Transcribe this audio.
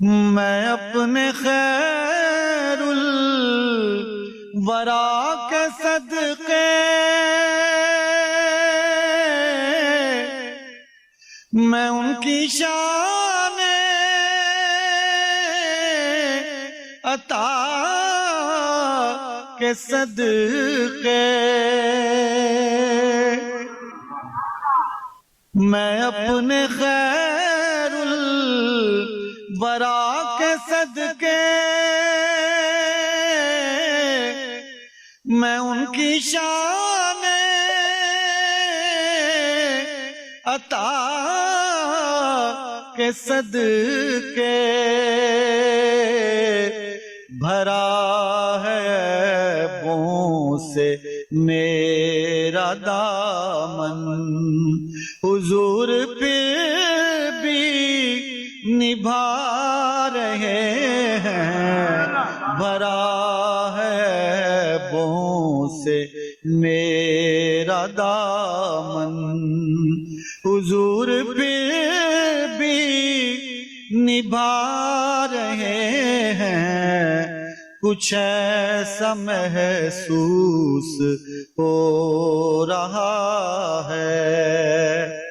میں اپنے خیر الورا کے صدقے میں ان کی شان عطا کے صدقے میں اپنے خیر الورا کے صدقے میں ان کی شان عطا کے صدقے بھرا ہے عیبوں سے میرا دامن حضور پھر بھی نبھا رہے ہیں بھرا ہے عیبوں سے میرا دامن حضور پھر بھی نبھا رہے ہیں کچھ ایسا محسوس ہو رہا ہے